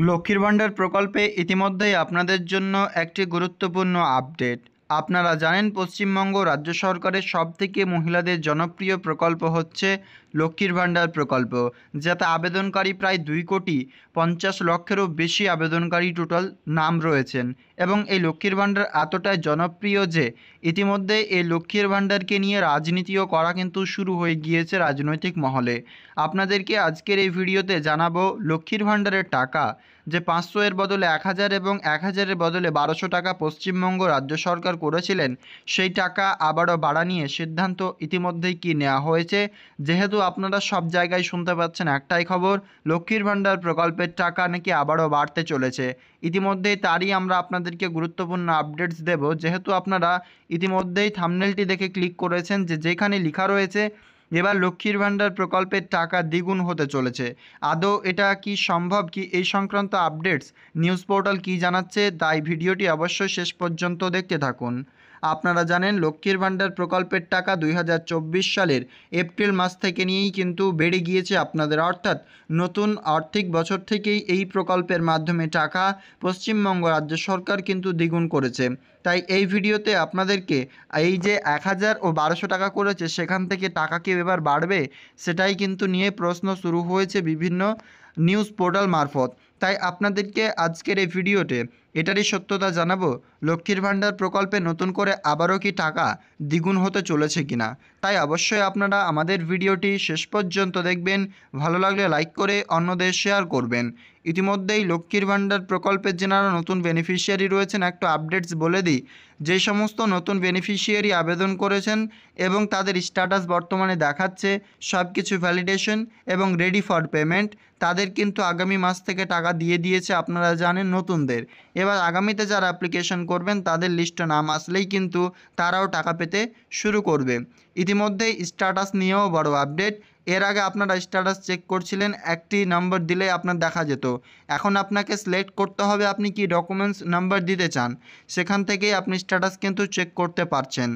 লক্ষ্মীর ভাণ্ডার প্রকল্পে ইতিমধ্যেই আপনাদের জন্য একটি গুরুত্বপূর্ণ আপডেট। আপনারা জানেন পশ্চিমবঙ্গ রাজ্য সরকারের সবথেকে মহিলাদের জনপ্রিয় প্রকল্প হচ্ছে লক্ষ্মীর ভাণ্ডার প্রকল্প, যাতে আবেদনকারী প্রায় 2,50,00,000-এরও বেশি আবেদনকারী টোটাল নাম রয়েছেন। এবং এই লক্ষ্মীর ভাণ্ডার এতটাই জনপ্রিয় যে ইতিমধ্যে এই লক্ষ্মীর ভাণ্ডারকে নিয়ে রাজনীতিও করা কিন্তু শুরু হয়ে গিয়েছে রাজনৈতিক মহলে। আপনাদেরকে আজকের এই ভিডিওতে জানাবো লক্ষ্মীর ভাণ্ডারের টাকা যে 500 এর বদলে 1000 এবং 1000-এর বদলে 1200 টাকা পশ্চিমবঙ্গ রাজ্য সরকার করেছিলেন, সেই টাকা আবারও বাড়া নিয়ে সিদ্ধান্ত ইতিমধ্যেই কি নেওয়া হয়েছে। যেহেতু আপনারা সব জায়গায় শুনতে পাচ্ছেন একটাই খবর, লক্ষ্মীর ভাণ্ডার প্রকল্পের টাকা নাকি আবারও বাড়তে চলেছে। ইতিমধ্যেই তারই আমরা আপনাদেরকে গুরুত্বপূর্ণ আপডেটস দেব। যেহেতু আপনারা ইতিমধ্যেই থাম্বনেলটি দেখে ক্লিক করেছেন যেখানে লেখা রয়েছে এবার লক্ষ্মীর ভাণ্ডার প্রকল্পের টাকা দ্বিগুণ হতে চলেছে, আদৌ এটা কি সম্ভব, কি এই সংক্রান্ত আপডেটস নিউজ পোর্টাল কি জানাচ্ছে, তাই ভিডিওটি অবশ্যই শেষ পর্যন্ত দেখতে থাকুন। আপনারা জানেন লক্ষ্মীর ভাণ্ডার প্রকল্পের টাকা 2024 সালের এপ্রিল মাস থেকে নিয়েই কিন্তু বেড়ে গিয়েছে আপনাদের, অর্থাৎ নতুন আর্থিক বছর থেকেই এই প্রকল্পের মাধ্যমে টাকা পশ্চিমবঙ্গ রাজ্য সরকার কিন্তু দ্বিগুণ করেছে। তাই এই ভিডিওতে আপনাদেরকে এই যে 1000 ও 1200 টাকা করেছে সেখান থেকে টাকা কি এবার বাড়বে, সেটাই কিন্তু নিয়ে প্রশ্ন শুরু হয়েছে বিভিন্ন নিউজ পোর্টাল মারফত। তাই আপনাদেরকে আজকের এই ভিডিওতে এটারই সত্যতা জানাবো, লক্ষ্মীর ভাণ্ডার প্রকল্পে নতুন করে আবারও কি টাকা দ্বিগুণ হতে চলেছে কিনা। তাই অবশ্যই আপনারা আমাদের ভিডিওটি শেষ পর্যন্ত দেখবেন, ভালো লাগলে লাইক করে অন্যদের শেয়ার করবেন। ইতিমধ্যেই লক্ষ্মীর ভাণ্ডার প্রকল্পের যারা নতুন বেনিফিশিয়ারি রয়েছেন একটু আপডেটস বলে দিই। যে সমস্ত নতুন বেনিফিশিয়ারি আবেদন করেছেন এবং তাদের স্ট্যাটাস বর্তমানে দেখাচ্ছে সব কিছু ভ্যালিডেশন এবং রেডি ফর পেমেন্ট, তাদের কিন্তু আগামী মাস থেকে টাকা দিয়ে দিয়েছে আপনারা জানেন নতুনদের। এবার আগামীতে যারা অ্যাপ্লিকেশন করবেন তাদের লিস্টে নাম আসলেই কিন্তু তারাও টাকা পেতে শুরু করবে। ইতিমধ্যেই স্ট্যাটাস নিয়েও বড় আপডেট। এর আগে আপনারা স্ট্যাটাস চেক করছিলেন, একটি নম্বর দিলে আপনার দেখা যেত। এখন আপনাকে সিলেক্ট করতে হবে আপনি কি ডকুমেন্টস নাম্বার দিতে চান, সেখান থেকেই আপনি স্ট্যাটাস কিন্তু চেক করতে পারছেন।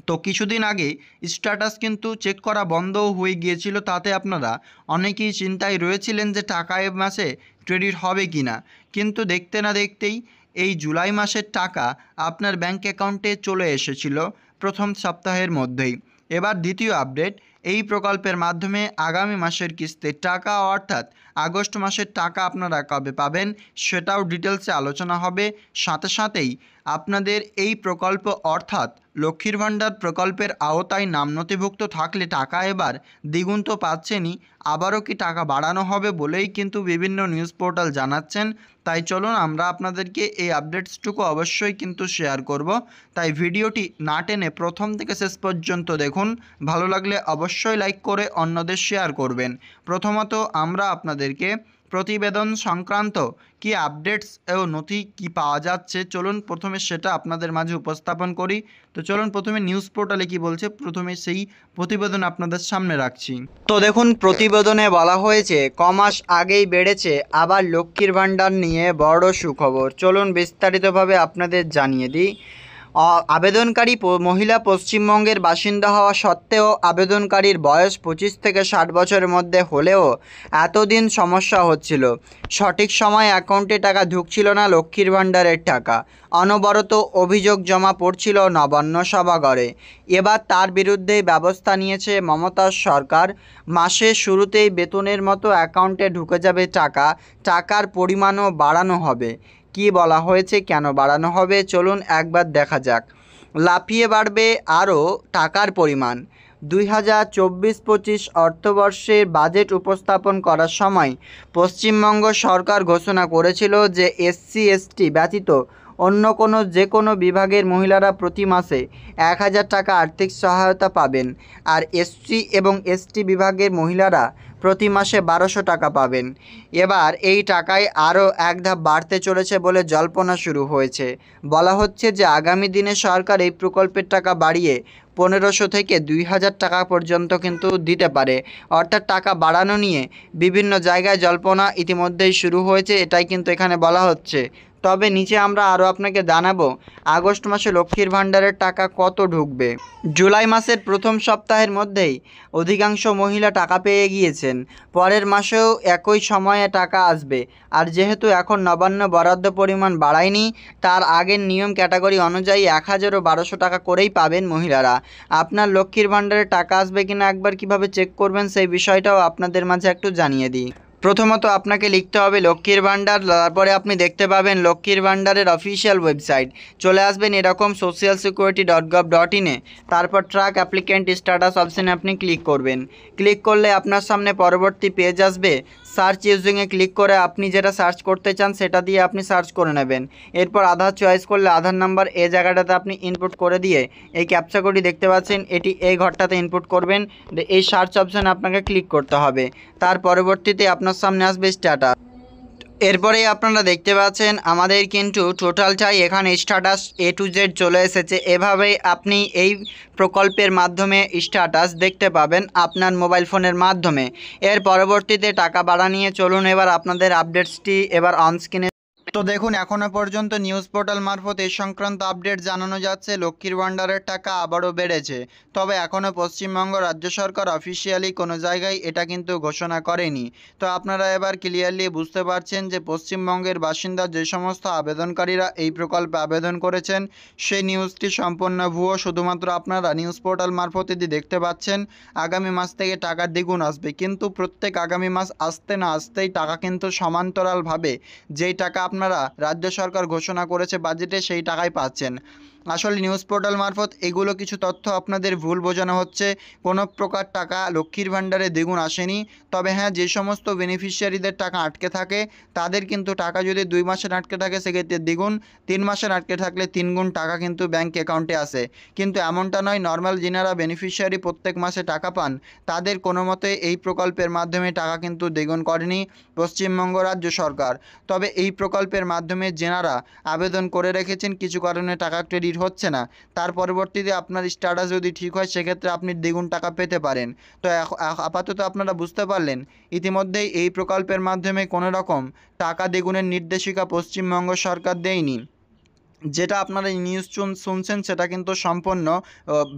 তো কিছুদিন আগে স্ট্যাটাস কিন্তু চেক করা বন্ধও হয়ে গিয়েছিল, তাতে আপনারা অনেকেই চিন্তায় রয়েছিলেন যে টাকা এ মাসে ক্রেডিট হবে কি না। কিন্তু দেখতে না দেখতেই এই জুলাই মাসের টাকা আপনার ব্যাঙ্ক অ্যাকাউন্টে চলে এসেছিল প্রথম সপ্তাহের মধ্যেই। এবার দ্বিতীয় আপডেট, এই প্রকল্পের মাধ্যমে আগামী মাসের কিস্তির টাকা অর্থাৎ আগস্ট মাসের টাকা আপনারা কবে পাবেন সেটাও ডিটেলসে আলোচনা হবে। সাথে সাথেই আপনাদের এই প্রকল্প অর্থাৎ লক্ষ্মীর ভাণ্ডার প্রকল্পের আওতায় নাম নথিভুক্ত থাকলে টাকা এবার দ্বিগুণ তো পাচ্ছেনই, আবারও কি টাকা বাড়ানো হবে বলেই কিন্তু বিভিন্ন নিউজ পোর্টাল জানাচ্ছেন। তাই চলুন আমরা আপনাদেরকে এই আপডেটসটুকু অবশ্যই কিন্তু শেয়ার করব। তাই ভিডিওটি না টেনে প্রথম থেকে শেষ পর্যন্ত দেখুন, ভালো লাগলে অবশ্যই লাইক করে অন্যদের শেয়ার করবেন। প্রথমত আমরা আপনাদেরকে প্রতিবেদন সংক্রান্ত কি আপডেটস ও নথি কি পাওয়া যাচ্ছে চলুন প্রথমে সেটা আপনাদের মাঝে উপস্থাপন করি। তো চলুন প্রথমে নিউজ পোর্টালে কি বলছে প্রথমে সেই প্রতিবেদন আপনাদের সামনে রাখছি। তো দেখুন প্রতিবেদনে বলা হয়েছে কমাস আগেই বেড়েছে আবার লক্ষ্মীর ভাণ্ডার নিয়ে বড় সুখবর। চলুন বিস্তারিতভাবে আপনাদের জানিয়ে দিই। আবেদনকারী মহিলা পশ্চিমবঙ্গের বাসিন্দা হওয়া সত্ত্বেও আবেদনকারীর বয়স 25 থেকে 60 বছরের মধ্যে হলেও এতদিন সমস্যা হচ্ছিল, সঠিক সময় অ্যাকাউন্টে টাকা ঢুকছিল না লক্ষ্মীর ভাণ্ডারের টাকা, অনবরত অভিযোগ জমা পড়ছিল নবান্ন সভাঘরে। এবার তার বিরুদ্ধে ব্যবস্থা নিয়েছে মমতার সরকার। মাসের শুরুতেই বেতনের মতো অ্যাকাউন্টে ঢুকে যাবে টাকা, টাকার পরিমাণও বাড়ানো হবে। কি বলা হয়েছে, কেন বাড়ানো হবে চলুন একবার দেখা যাক। লাফিয়ে বাড়বে আরও টাকার পরিমাণ। 2024-25 অর্থবর্ষের বাজেট উপস্থাপন করার সময় পশ্চিমবঙ্গ সরকার ঘোষণা করেছিল যে SC/ST ব্যতীত অন্য যে কোনো বিভাগের মহিলারা প্রতি মাসে 1000 টাকা আর্থিক সহায়তা পাবেন, আর SC এবং ST বিভাগের মহিলারা প্রতি মাসে 1200 টাকা পাবেন। এবার এই টাকায় আরও এক ধাপ বাড়তে চলেছে বলে জল্পনা শুরু হয়েছে। বলা হচ্ছে যে আগামী দিনে সরকার এই প্রকল্পের টাকা বাড়িয়ে 1500 থেকে 2000 টাকা পর্যন্ত কিন্তু দিতে পারে। অর্থাৎ টাকা বাড়ানো নিয়ে বিভিন্ন জায়গায় জল্পনা ইতিমধ্যেই শুরু হয়েছে, এটাই কিন্তু এখানে বলা হচ্ছে। তবে নিচে আমরা আরও আপনাকে জানাবো আগস্ট মাসে লক্ষ্মীর ভাণ্ডারের টাকা কত ঢুকবে। জুলাই মাসের প্রথম সপ্তাহের মধ্যেই অধিকাংশ মহিলা টাকা পেয়ে গিয়েছেন। পরের মাসেও একই সময়ে টাকা আসবে। আর যেহেতু এখন নবান্ন বরাদ্দ পরিমাণ বাড়ায়নি, তার আগের নিয়ম ক্যাটাগরি অনুযায়ী 1000 ও 1200 টাকা করেই পাবেন মহিলারা। আপনার লক্ষ্মীর ভাণ্ডারে টাকা আসবে কিনা একবার কিভাবে চেক করবেন সেই বিষয়টাও আপনাদের মাঝে একটু জানিয়ে দিই। প্রথমত আপনাকে লিখতে হবে লক্ষ্মীর ভাণ্ডার, তারপরে আপনি দেখতে পাবেন লক্ষ্মীর ভাণ্ডারের অফিসিয়াল ওয়েবসাইট। চলে আসবেন এরকম socialsecurity.gov.in এ, তারপর ট্র্যাক অ্যাপ্লিক্যান্ট স্ট্যাটাস অপশানে আপনি ক্লিক করবেন। ক্লিক করলে আপনার সামনে পরবর্তী পেজ আসবে। সার্চ ইউজিংয়ে ক্লিক করে আপনি যেটা সার্চ করতে চান সেটা দিয়ে আপনি সার্চ করে নেবেন। এরপর আধার চয়েস করলে আধার নাম্বার এই জায়গাটাতে আপনি ইনপুট করে দিয়ে এই ক্যাপচা কোডটি দেখতে পাচ্ছেন, এটি এই ঘরটাতে ইনপুট করবেন। এই সার্চ অপশানে আপনাকে ক্লিক করতে হবে। তার পরবর্তীতে আপনার সামনে আসবে স্ট্যাটাস। এরপরেই আপনারা দেখতে পাচ্ছেন আমাদের কিন্তু টোটালটাই এখানে স্ট্যাটাস A to Z চলে এসেছে। এভাবেই আপনি এই প্রকল্পের মাধ্যমে স্ট্যাটাস দেখতে পাবেন আপনার মোবাইল ফোনের মাধ্যমে। এর পরবর্তীতে টাকা বাড়া নিয়ে চলুন এবার আপনাদের আপডেটসটি এবার অনস্ক্রিনে। তো দেখুন, এখনও পর্যন্ত নিউজ পোর্টাল মারফত এই সংক্রান্ত আপডেট জানানো যাচ্ছে লক্ষ্মীর ভাণ্ডারের টাকা আবারও বেড়েছে। তবে এখনও পশ্চিমবঙ্গ রাজ্য সরকার অফিসিয়ালি কোনো জায়গায় এটা কিন্তু ঘোষণা করেনি। তো আপনারা এবার ক্লিয়ারলি বুঝতে পারছেন যে পশ্চিমবঙ্গের বাসিন্দা যে সমস্ত আবেদনকারীরা এই প্রকল্পে আবেদন করেছেন সেই নিউজটি সম্পূর্ণ ভুয়ো। শুধুমাত্র আপনারা নিউজ পোর্টাল মারফতেই দেখতে পাচ্ছেন আগামী মাস থেকে টাকা দ্বিগুণ আসবে, কিন্তু প্রত্যেক আগামী মাস আসতে না আসতেই টাকা কিন্তু সমান্তরালভাবে যেই টাকা আপনারা রাজ্য সরকার ঘোষণা করেছে বাজেটে সেই টাকাই পাচ্ছেন। আসলে নিউজ পোর্টাল মারফত এগুলো কিছু তথ্য আপনাদের ভুল বোঝানো হচ্ছে। কোনো প্রকার টাকা লক্ষ্মীর ভাণ্ডারে দ্বিগুণ আসেনি। তবে হ্যাঁ, যে সমস্ত বেনিফিশিয়ারিদের টাকা আটকে থাকে তাদের কিন্তু টাকা যদি 2 মাসের আটকে থাকে সেক্ষেত্রে দ্বিগুণ, 3 মাসের আটকে থাকলে 3 গুণ টাকা কিন্তু ব্যাঙ্ক অ্যাকাউন্টে আসে। কিন্তু এমনটা নয়, নর্মাল যিনারা বেনিফিশিয়ারি প্রত্যেক মাসে টাকা পান তাদের কোনো মতে এই প্রকল্পের মাধ্যমে টাকা কিন্তু দ্বিগুণ করেনি পশ্চিমবঙ্গ রাজ্য সরকার। তবে এই প্রকল্পের মাধ্যমে যেনারা আবেদন করে রেখেছেন কিছু কারণে টাকা ক্রেডিট হচ্ছে না, তার পরবর্তীতে আপনার স্ট্যাটাস যদি ঠিক হয় সেক্ষেত্রে আপনি দ্বিগুণ টাকা পেতে পারেন। তো আপাতত আপনারা বুঝতে পারলেন ইতিমধ্যেই এই প্রকল্পের মাধ্যমে কোনো রকম টাকা দ্বিগুণের নির্দেশিকা পশ্চিমবঙ্গ সরকার দেয়নি। যেটা আপনারা নিউজ শুনছেন সেটা কিন্তু সম্পূর্ণ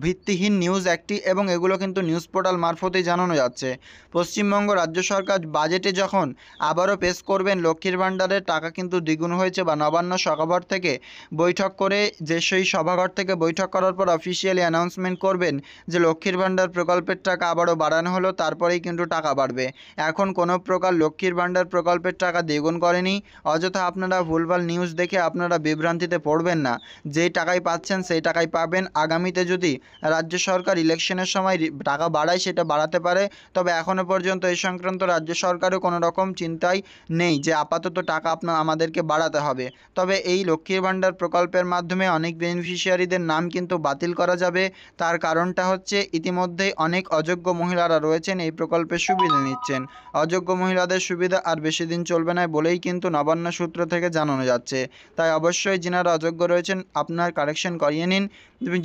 ভিত্তিহীন নিউজ একটি, এবং এগুলো কিন্তু নিউজ পোর্টাল মারফতেই জানানো যাচ্ছে। পশ্চিমবঙ্গ রাজ্য সরকার বাজেটে যখন আবারও পেশ করবেন লক্ষ্মীর ভাণ্ডারের টাকা কিন্তু দ্বিগুণ হয়েছে বা নবান্ন সভাঘর থেকে বৈঠক করে, যে সেই সভাঘর থেকে বৈঠক করার পর অফিসিয়ালি অ্যানাউন্সমেন্ট করবেন যে লক্ষ্মীর ভাণ্ডার প্রকল্পের টাকা আবারও বাড়ানো হলো, তারপরেই কিন্তু টাকা বাড়বে। এখন কোনো প্রকার লক্ষ্মীর ভাণ্ডার প্রকল্পের টাকা দ্বিগুণ করেনি। অযথা আপনারা ভুলভাল নিউজ দেখে আপনারা বিভ্রান্তিতে পড়বেন না। যেই টাকাই পাচ্ছেন সেই টাকাই পাবেন। আগামীতে যদি রাজ্য সরকার ইলেকশনের সময় টাকা বাড়ায় সেটা বাড়াতে পারে, তবে এখনও পর্যন্ত এই সংক্রান্ত রাজ্য সরকারও কোনো রকম চিন্তায় নেই যে আপাতত টাকা আমাদেরকে বাড়াতে হবে। তবে এই লক্ষ্মীর ভাণ্ডার প্রকল্পের মাধ্যমে অনেক বেনিফিশিয়ারিদের নাম কিন্তু বাতিল করা যাবে। তার কারণটা হচ্ছে ইতিমধ্যেই অনেক অযোগ্য মহিলারা রয়েছেন এই প্রকল্পের সুবিধা নিচ্ছেন। অযোগ্য মহিলাদের সুবিধা আর বেশি দিন চলবে না বলেই কিন্তু নবান্ন সূত্র থেকে জানানো যাচ্ছে। তাই অবশ্যই যিনারা অযোগ্য রয়েছেন আপনার কারেকশন করিয়ে নিন,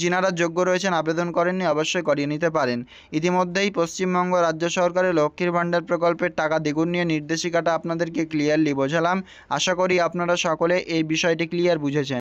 যিনারা যোগ্য রয়েছেন আবেদন করেননি অবশ্যই করিয়ে নিতে পারেন। ইতিমধ্যেই পশ্চিমবঙ্গ রাজ্য সরকারের লক্ষ্মীর ভাণ্ডার প্রকল্পের টাকা দ্বিগুণ নিয়ে নির্দেশিকাটা আপনাদেরকে ক্লিয়ারলি বোঝালাম। আশা করি আপনারা সকলে এই বিষয়টি ক্লিয়ার বুঝেছেন।